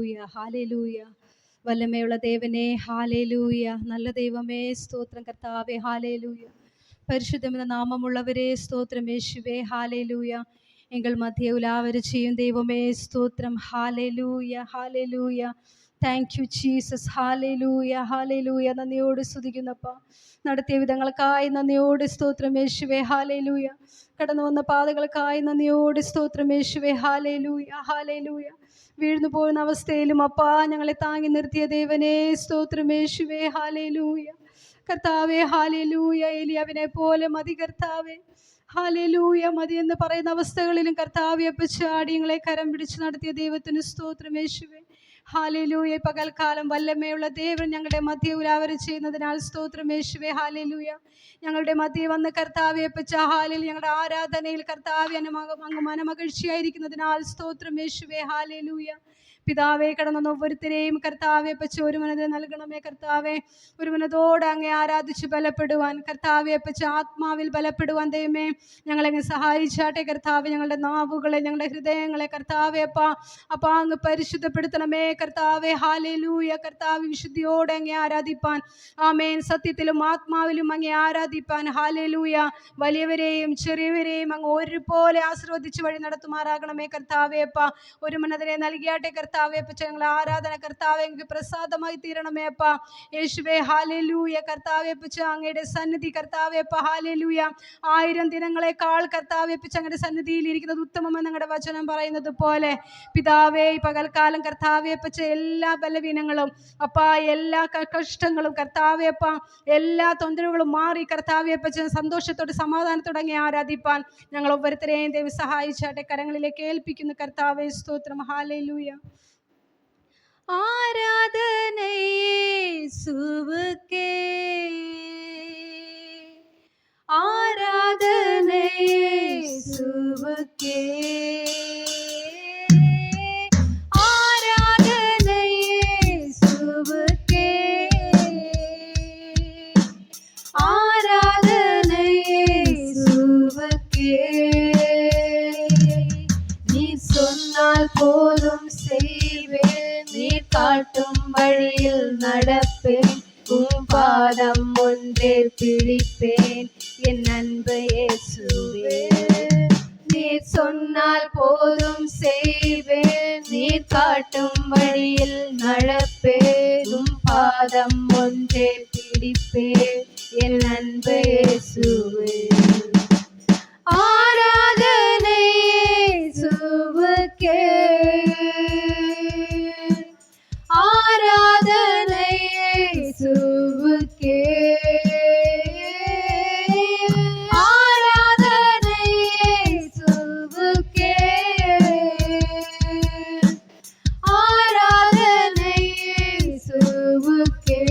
Hallelujah, hallelujah. വല്ലമയുള്ള ദേവനെ hallelujah. നല്ല ദൈവമേ സ്തോത്രം കർത്താവേ ഹാലേലൂയ. പരിശുദ്ധമെന്ന നാമമുള്ളവരെ സ്തോത്രം യേശുവേ ഹാലേലൂയ. എങ്കിൽ മധ്യ ഉലാവര ചെയ്യും ദൈവമേ സ്തോത്രം hallelujah, hallelujah. Thank you Jesus. Hallelujah, hallelujah. നന്ദിയോട് സ്തുതിക്കുന്നപ്പ നടത്തിയ വിധങ്ങൾക്കായി നന്ദിയോട് സ്തോത്രം യേശുവേ ഹാലേലൂയ. കടന്നു വന്ന പാതകൾക്കായി നന്ദിയോട് സ്തോത്രം യേശുവേ ഹാലേലൂയ, ഹാലേലൂയ. വീഴ്ന്നു പോകുന്ന അവസ്ഥയിലും അപ്പാ ഞങ്ങളെ താങ്ങി നിർത്തിയ ദേവനെ സ്തോത്രം യേശുവേ ഹാലേലൂയ. കർത്താവേ ഹാലേലൂയ. ഏലിയാവിനെ പോലെ മതി കർത്താവേ ഹാലേലൂയ. മതി എന്ന് പറയുന്ന അവസ്ഥകളിലും കർത്താവേ അപ്പച്ചാടി ഞങ്ങളെ കരം പിടിച്ച് നടത്തിയ ദൈവത്തിന് സ്തോത്രം യേശുവേ ഹാലേലൂയ. പകൽക്കാലം വല്ലമയുള്ള ദൈവം ഞങ്ങളുടെ മധ്യ ഉലാവര ചെയ്യുന്നതിനാൽ സ്തോത്രം യേശുവേ ഹാലേലൂയ. ഞങ്ങളുടെ മധ്യ വന്ന് കർത്താവെ അപ്പച്ച ഹാലിൽ ഞങ്ങളുടെ ആരാധനയിൽ കർത്താവെ അങ്ങ് മനമകഴ്ചയായിരിക്കുന്നതിനാൽ സ്തോത്രം യേശുവേ ഹാലേലൂയ. പിതാവെ കടന്നു ഓരോരുത്തരെയും കർത്താവെ അപ്പച്ച ഒരു മനതിനെ നൽകണമേ കർത്താവെ. ഒരു മനതോടെ അങ്ങേ ആരാധിച്ച് ബലപ്പെടുവാൻ കർത്താവെ അപ്പച്ച ആത്മാവിൽ ബലപ്പെടുവാൻ ദൈവമേ ഞങ്ങളെങ്ങ് സഹായിച്ചാട്ടെ കർത്താവെ. ഞങ്ങളുടെ നാവുകളെ ഞങ്ങളുടെ ഹൃദയങ്ങളെ കർത്താവെ അപ്പാ അങ്ങ് പരിശുദ്ധപ്പെടുത്തണമേ കർത്താവെ ഹാലേലൂയ. കർത്താവ് വിശുദ്ധിയോടെ അങ്ങേ ആരാധിപ്പാൻ ആമേൻ. സത്യത്തിലും ആത്മാവിലും അങ്ങേ ആരാധിപ്പാൻ ഹാലേലൂയ. വലിയവരെയും ചെറിയവരെയും അങ്ങ് ഒരുപോലെ ആശീർവദിച്ച് വഴി നടത്തുമാറാകണമേ കർത്താവെ അപ്പ. ഒരു മനതിനെ നൽകിയാട്ടെ കർത്താവെ അപ്പച്ച. ഞങ്ങളുടെ ആരാധന കർത്താവെ എനിക്ക് പ്രസാദമായി തീരണമേ അപ്പ യേശുവേ ഹാലേലൂയ. കർത്താവെ അപ്പച്ച അങ്ങയുടെ സന്നിധി കർത്താവെ അപ്പ ഹാലേലൂയ 1000 ദിനങ്ങളെക്കാൾ കർത്താവെ അപ്പച്ച അങ്ങയുടെ സന്നിധിയിൽ ഇരിക്കുന്നത് ഉത്തമമെന്ന് ഞങ്ങളുടെ വചനം പറയുന്നത് പോലെ പിതാവേ ഈ പകൽക്കാലം കർത്താവെ അപ്പച്ച എല്ലാ ബലവീനങ്ങളും അപ്പാ എല്ലാ കഷ്ടങ്ങളും കർത്താവെ അപ്പ എല്ലാ തൊന്തരവുകളും മാറി കർത്താവെ അപ്പച്ച സന്തോഷത്തോടെ സമാധാനത്തോടെ അങ്ങേ ആരാധിപ്പാൻ ഞങ്ങൾ ഓരോരുത്തരെയും ദൈവം സഹായിച്ചാട്ടെ. കരങ്ങളിലേക്ക് ഏൽപ്പിക്കുന്നു കർത്താവെ സ്തോത്രം ഹാലേലൂയ. ആരാധന യേശുവുക്കേ, ആരാധന യേശുവുക്കേ, ആരാധന യേശുവുക്കേ, ആരാധന യേശുവുക്കേ. நீ சொன்னால் போதும் செய்வேன், நீ காட்டும் வழியில் நடப்பேன், உம் பாதம் ஒன்றே பிடிப்பேன் என் அன்பு இயேசுவே. நீ சொன்னால் போதும் செய்வேன், நீ காட்டும் வழியில் நடப்பேன், உம் பாதம் ஒன்றே பிடிப்பேன் என் அன்பு இயேசுவே. ஆராதனை இயேசுவுக்கே, ஆராதனை இயேசுவுக்கே, ஆராதனை இயேசுவுக்கே, ஆராதனை இயேசுவுக்கே.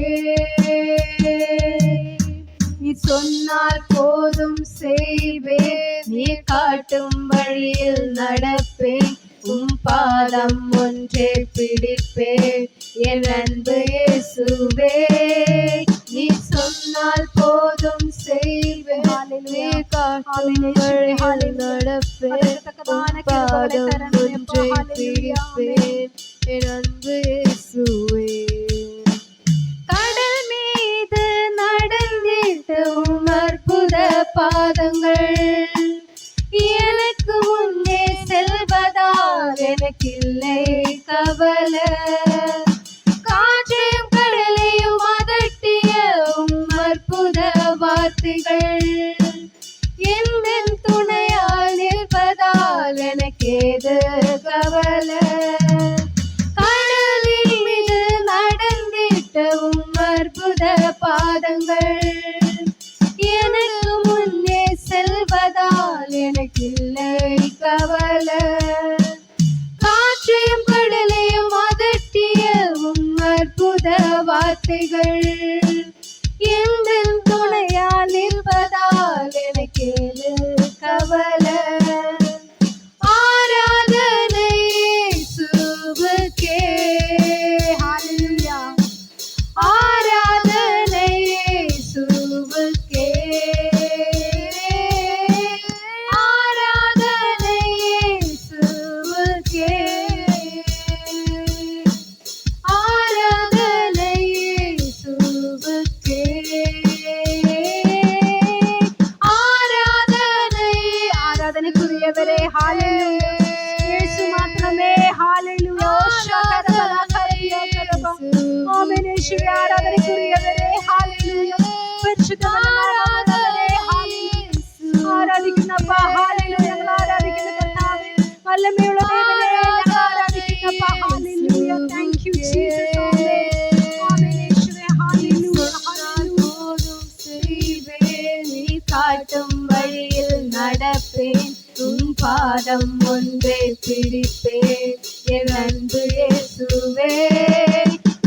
நீ சொன்னால் போதும் செய்வேன், நீ காட்டும் வழியில் நடப்பேன், உம் பாதம் ஒன்றே பிடிப்பேன் என் அன்பு இயேசுவே. நீ சொன்னால் போதும் செய்வேன், நீ காட்டும் வழியில் நடப்பேன், உம் பாதம் ஒன்றே பிடிப்பேன் என் அன்பு இயேசுவே. கடல் மீது நடந்திட்ட உம் அற்புத பாதங்கள் எனக்கு முன்னே செல்வதால் எனக்கில்லை கவலை. காற்றையும் கடலையும் அதட்டிய உம் அற்புத வார்த்தைகள் என் துணையால் நிற்பதால் எனக்கேது கவலை. கடலின் மீது நடந்திட்ட உம் அற்புத பாதங்கள் எனக்கு முன்னே செல்வதால் எனக்கில்லை கவலை. காற்றையும் கடலையும் அதட்டிய உம் அற்புத வார்த்தைகள் என் துணையால் நிற்பதால் எனக்கேது கவலை. ஆராதனை இயேசுவுக்கே, ஹல்லேலூயா. ஆராதனை இயேசுவுக்கே, ஆராதனை இயேசுவுக்கே. பாதம் ஒன்றே பிடிப்பேன் என் அன்பு இயேசுவே.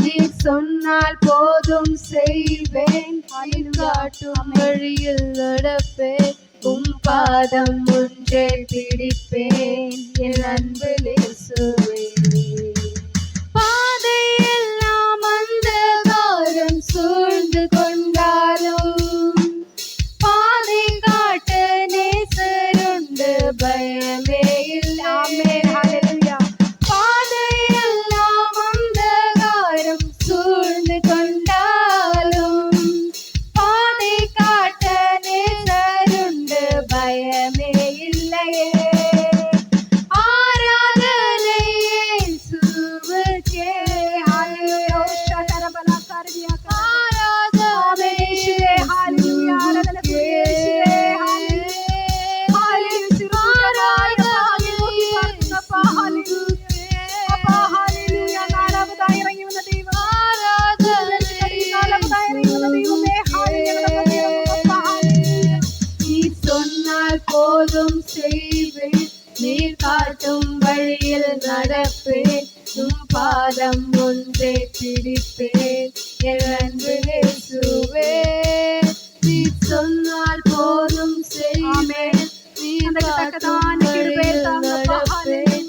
நீ சொன்னால் போதும் செய்வேன், காட்டும் வழியில் நடப்பேன். பாதம் ஒன்றே பிடிப்பேன் என் அன்பு இயேசுவே. பாதையெல்லாம் அந்தகாரம் சூழ்ந்து கொண்டாலும் பாதை காட்ட நேசருண்டு, பயமே இல்லாமே. பாதையெல்லாம் அந்தகாரம் சூழ்ந்து கொண்டாலும் பாதை காட்ட நேசருண்டு, பயமே இல்லையே. ஆராதனை இயேசுவுக்கே, போதும் செய்வேன், நீர் காட்டும் வழியில் நடப்பேன். பாதம் ஒன்றே பிடிப்பேன் என் அன்பு இயேசுவே. நீர் சொன்னால் போதும் செய்வேன், நீர் காட்டும் வழியில் நடப்பேன்.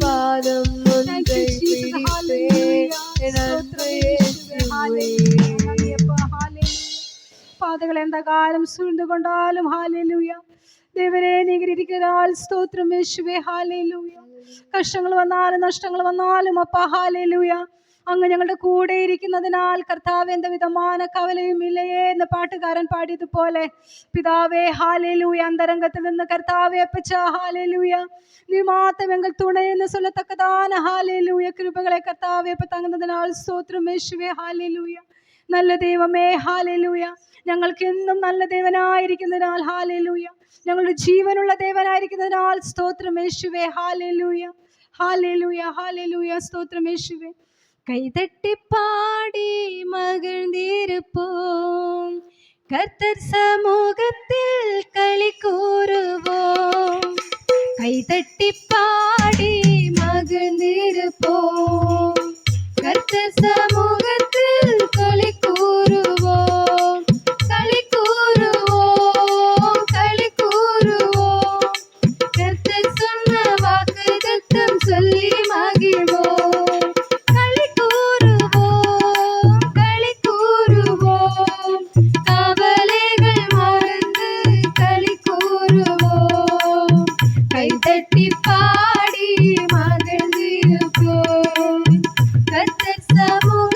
பாதம் ஒன்றே பிடிப்பேன் என் அன்பு இயேசுவே. பாதைகள் எந்த காலம் சூழ்ந்து கொண்டாலும் ஹல்லேலூயா. தேவனே நீர் இருக்கிறால் സ്തോത്രം യേശുവേ. ഹല്ലേലൂയ. കഷ്ടങ്ങൾ വന്നാലും നഷ്ടങ്ങൾ വന്നാലും അപ്പാ ഹല്ലേലൂയ, അങ്ങ് ഞങ്ങളുടെ കൂടെ ഇരിക്കുന്നതിനാൽ കർത്താവ് എന്ത വിധமான കവലയും ഇല്ലയേ എന്ന് പാട്ടുകാരൻ പാടിയതുപോലെ പിതാവേ ഹല്ലേലൂയ, അന്തരംഗത്തിൽ നിന്ന് കർത്താവേ അപ്പച്ച ഹല്ലേലൂയ, നീ മാത്രം എங்கள் துணை എന്ന് சொல்லத்தக்கதான ഹല്ലേലൂയ കൃപകളെ കർത്താവേ അപ്പ തങ്ങുന്നതിനാൽ സ്തോത്രം യേശുവേ. ഹല്ലേലൂയ. നല്ല ദൈവമേ ഹല്ലേലൂയ, ഞങ്ങൾക്ക് എന്നും നല്ല ദേവനായിരിക്കുന്നതിനാൽ ഹല്ലേലൂയ, ഞങ്ങളുടെ ജീവനുള്ള ദേവനായിരിക്കുന്നതിനാൽ സ്തോത്രം യേശുവേ. ഹല്ലേലൂയ, ഹല്ലേലൂയ, ഹല്ലേലൂയ, സ്തോത്രം യേശുവേ. കൈതട്ടി പാടി മகிழ்ந்திருப்போം, கர்த்தர் சமூகத்தில் களி கூறுவோம். கைதட்டி பாடி மகிழ்ந்திருப்போம், கர்த்தர் சமூகத்தில் களி கூறுவோம். களி கூறுவோம், களி கூறுவோம், கர்த்தர் சொன்ன வாக்குத்தத்தம் சொல்லி மகிழ்வோம். களி கூறுவோம், களி கூறுவோம், கவலைகள் மறந்து களி கூறுவோம். கைதட்டி பாடி மகிழ்ந்திருப்போம், கர்த்தர் சமூகத்தில்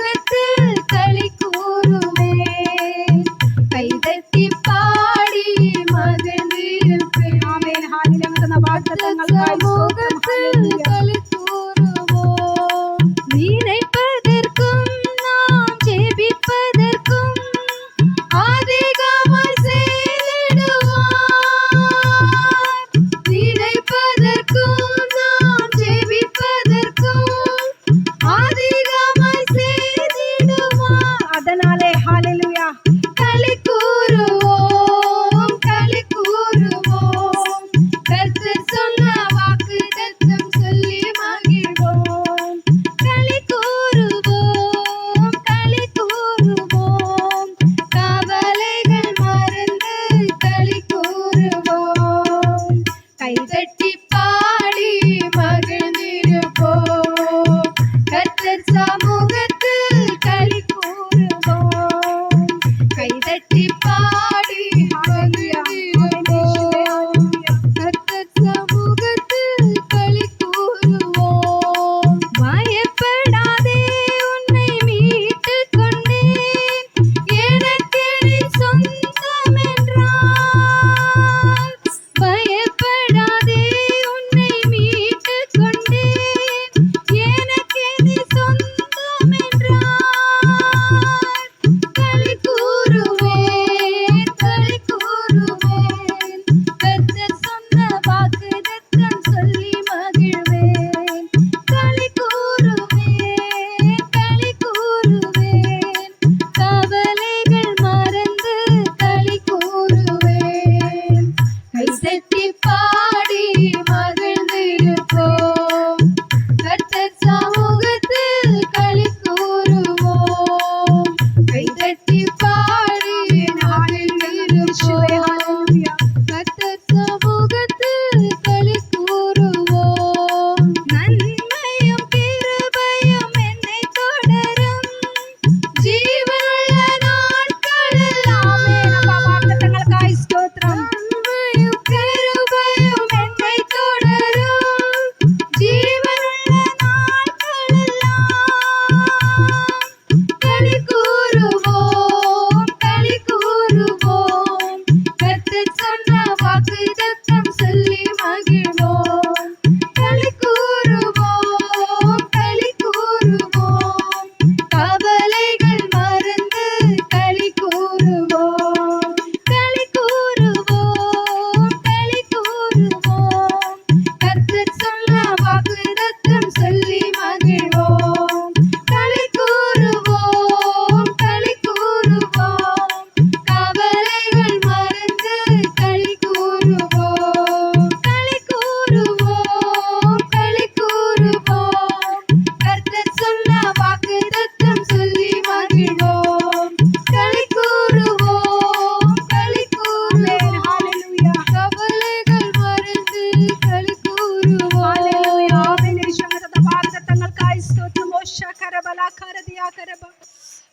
ஸ்தோத்திரம். ஓஷா கரபலா கரதியா கரபா.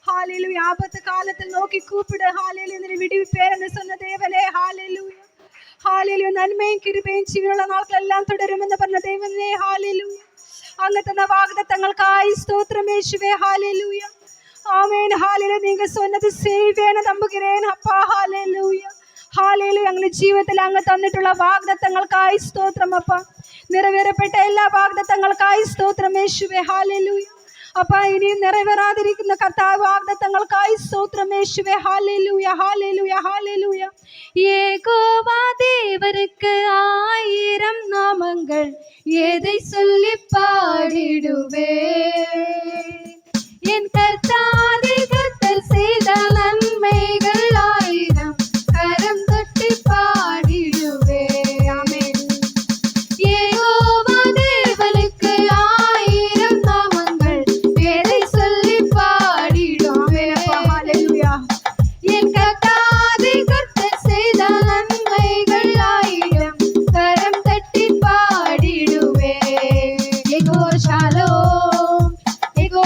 ஹalleluya. ஆபத்து காலத்தில் நோக்கி கூப்பிடு. ஹalleluya. நீ விடுவிப்பேர் என்று சொன்ன தேவனே. ஹalleluya. ஹalleluya. നന്മയും കിരുബയും ജീവനുള്ള നാൾക്കെല്ലാം തുടരുമെന്ന് പറഞ്ഞ ദൈവമേ. ഹalleluya. അങ്ങ് തന്ന വാഗ്ദത്തങ്ങൾക്കായി സ്തോത്രം യേശുവേ. ഹalleluya. ஆமென். ஹalleluya. நீங்க சொன்னது செய்வேன்னு நம்புகிறேன் அப்பா. ஹalleluya. ஹalleluya. ഞങ്ങളുടെ ജീവിതത്തിൽ അങ്ങ് തന്നിട്ടുള്ള വാഗ്ദത്തങ്ങൾക്കായി സ്തോത്രം അപ്പാ. നിറവേറപ്പെട്ട എല്ലാ വാഗ്ദത്തങ്ങൾക്കായി സ്തോത്രം യേശുവേ. ഹalleluya. அப்பா இனியும் நிறைவேறாதிருக்கிற கர்த்தாவே வாഗ്ദത്തങ്ങൾക്കായി ஸ்தோத்திரம் യേശുவே. ஹalleluya. ஹalleluya. ஹalleluya. யெகோவா தேவருக்கு 1000 நாமங்கள், எதை சொல்லி பாடிடுவே. என் கர்த்தாவே கர்த்தர் செய்த நன்மைகள் 1000, கரம் தட்டி பாடிடுவே. ஆமென். யெகோவா தேவனுக்கு 1000 நாமங்கள், எதை சொல்லி பாடிடுவே. ஹalleluya. என் கர்த்தாவே கர்த்தர் செய்த நன்மைகள் 1000, கரம் தட்டி பாடிடுவே. யெகோவா ஷாலோம், யெகோவா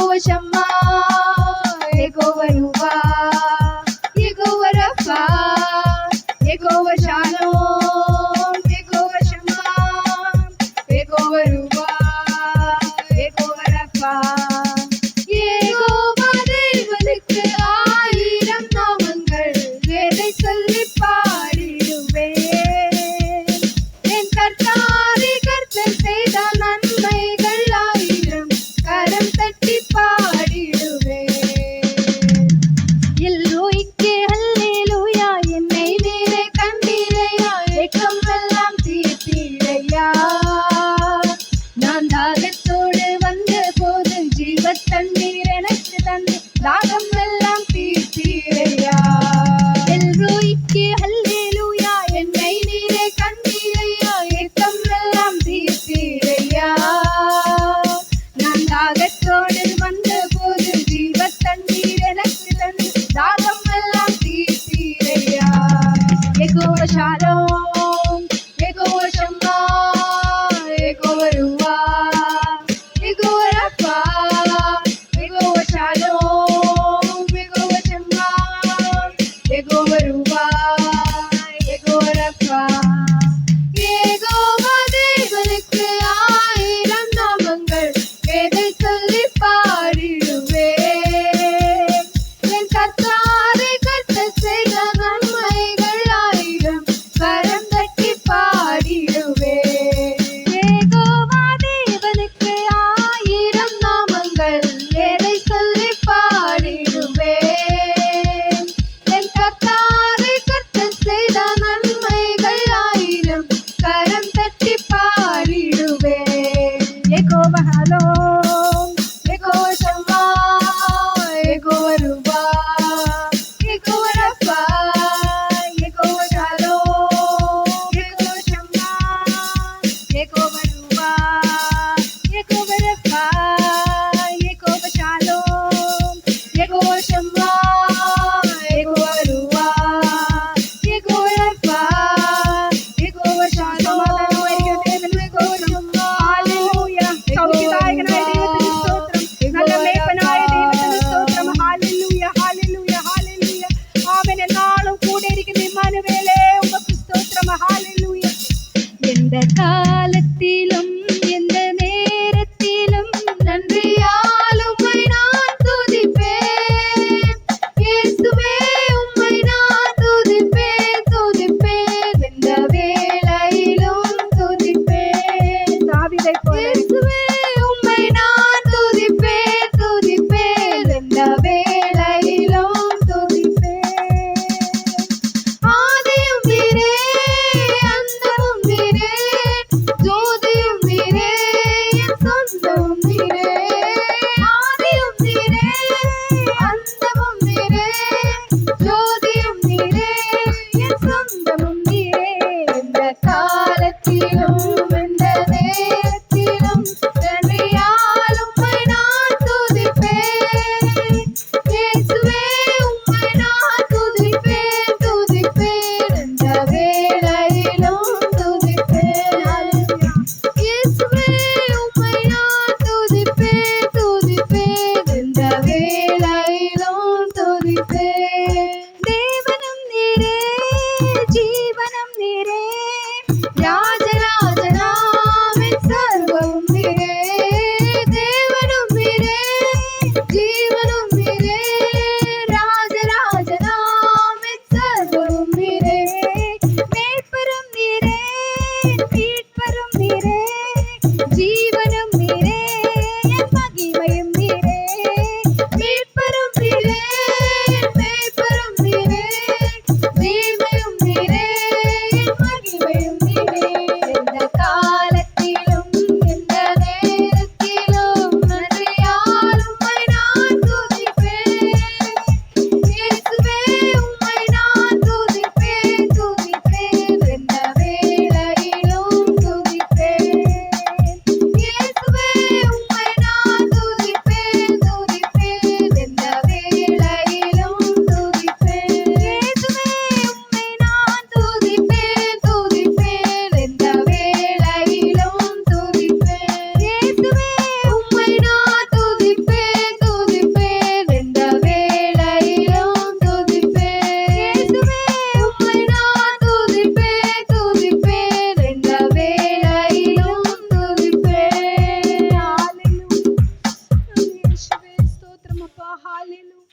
அப்பா. ஹalleluya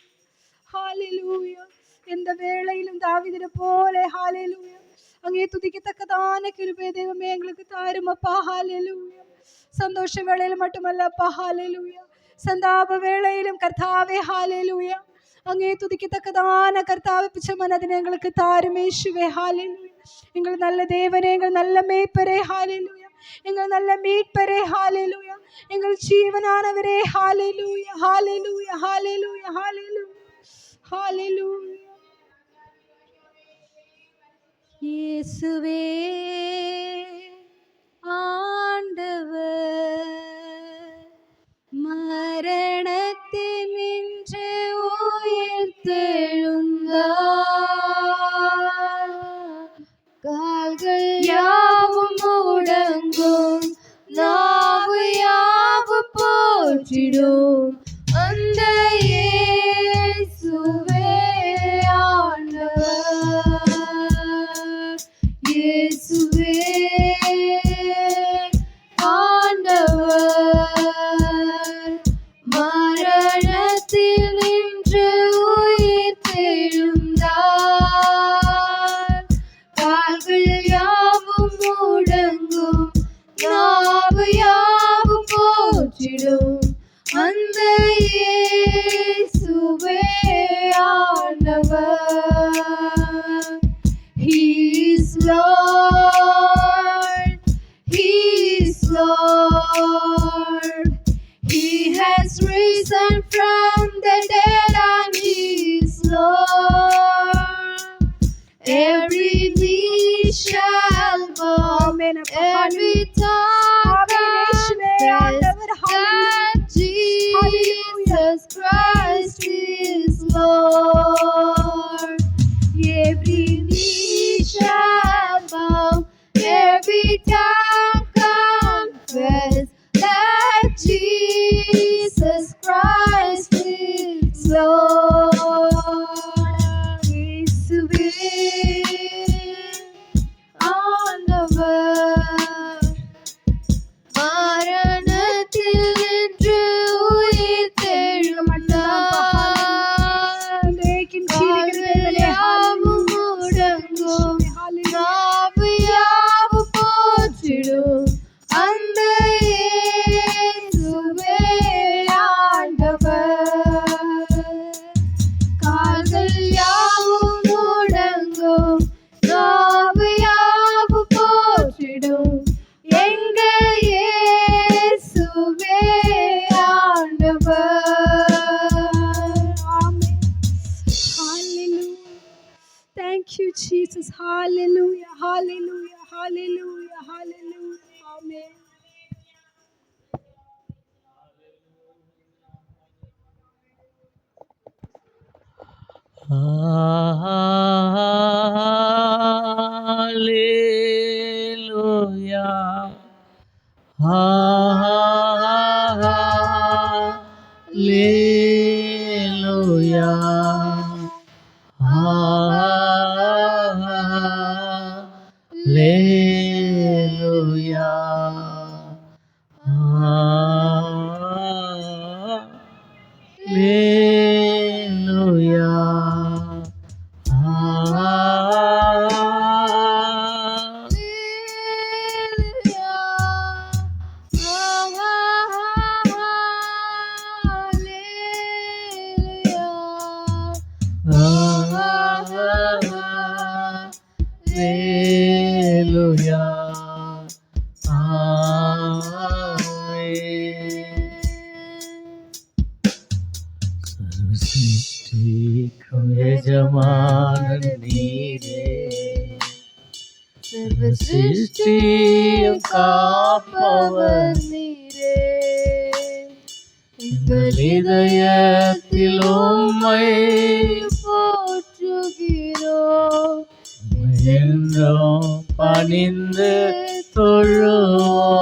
ஹalleluya. எந்த வேளையிலும் தாவீதிനെ പോലെ ஹalleluya അങ്ങേ துதிக்கத்தக்கதான கிருபை தெய்வமே எங்களுக்கு தாரும் அப்பா. ஹalleluya சந்தோஷ வேளையில மட்டுமல்ல அப்பா. ஹalleluya சந்தாப வேளையிலும் கர்த்தாவே ஹalleluya അങ്ങേ துதிக்கத்தக்கதான கர்த்தாவே பிச்சமனதிനെ எங்களுக்கு தாரும் യേശുവേ. ஹalleluya எங்கள் நல்ல தேவனே, எங்கள் நல்ல மேய்ப்பரே ஹalleluya, எங்கள் நல்ல மீட்பரே ஹalleluya, எங்கள் ஜீவனானவரே ஹalleluya ஹalleluya ஹalleluya ஹalleluya ஹalleluya. இயேசுவே ஆண்டவர், மரணத்தினின்று உயிர்த்தெழுந்தார், கால்கள் யாவும் முடங்கும், நாவு யாவும் போற்றிடும் அந்த இயேசுவே ஆண்டவர். இயேசுவே ஆண்டவர், மரணத்தில் நின்று உயிர்த்தெழுந்தார், கால்கள் யாவும் முடங்கும், நாவு யாவும் போற்றிடும் அந்த இயேசுவே ஆண்டவர். He is Lord, He is Lord. He has risen from the dead and He is Lord. Every knee shall bow, every tongue confess that Jesus Christ is Lord. Every knee shall bow, every tongue confess that Jesus Christ is Lord. இயேசுவே ஆண்டவர், மரணத்தில் நின்று உயிர்த்தெழுந்தார், கால்கள் யாவும் முடங்கும், நாவு யாவும் போற்றிடும் அந்த இயேசுவே ஆண்டவர். கால்கள் யாவும் முடங்கும், நாவு யாவும் போற்றிடும் எங்கள் இயேசுவே ஆண்டவர். ஆமென். Hallelujah. Thank you Jesus. Hallelujah. Hallelujah. Hallelujah. Hallelujah. Amen. Hallelujah. Hallelujah. Hallelujah. Hallelujah. யஜமானன் நீரே, சர்வ சிருஷ்டியும் காப்பவர் நீரே, எங்கள் இதயத்தில் உம்மை போற்றுகிறோம், என்றும் பணிந்து தொழுவோம்.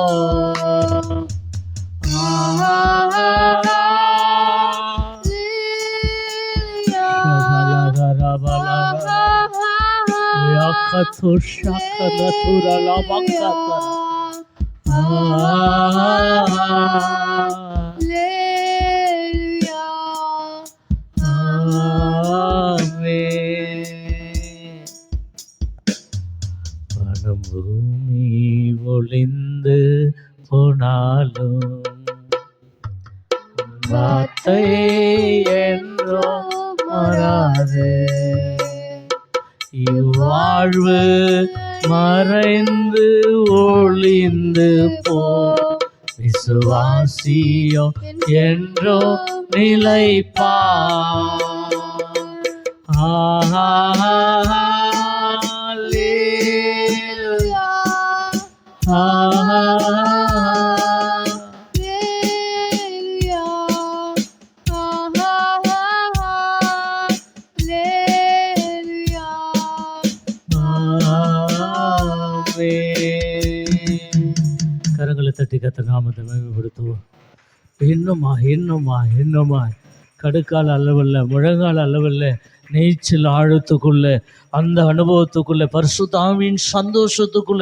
என்றோ மாறாது. இவ்வாழ்வு மறைந்து ஒளிந்து போ, விசுவாசியோ என்றோ நிலைப்பா. ஹல்லேலூயா, ஹல்லேலூயா, ஹல்லேலூயா. கரங்களை தட்டி கத்த நாமத்தை மேம்படுத்துவோம். இன்னுமா கடுக்கால் அளவில்லை, முழங்கால் அளவில்லை, நீச்சல் ஆழத்துக்குள்ள, அந்த அனுபவத்துக்குள்ள, பரிசுத்த ஆவியின் சந்தோஷத்துக்குள்ள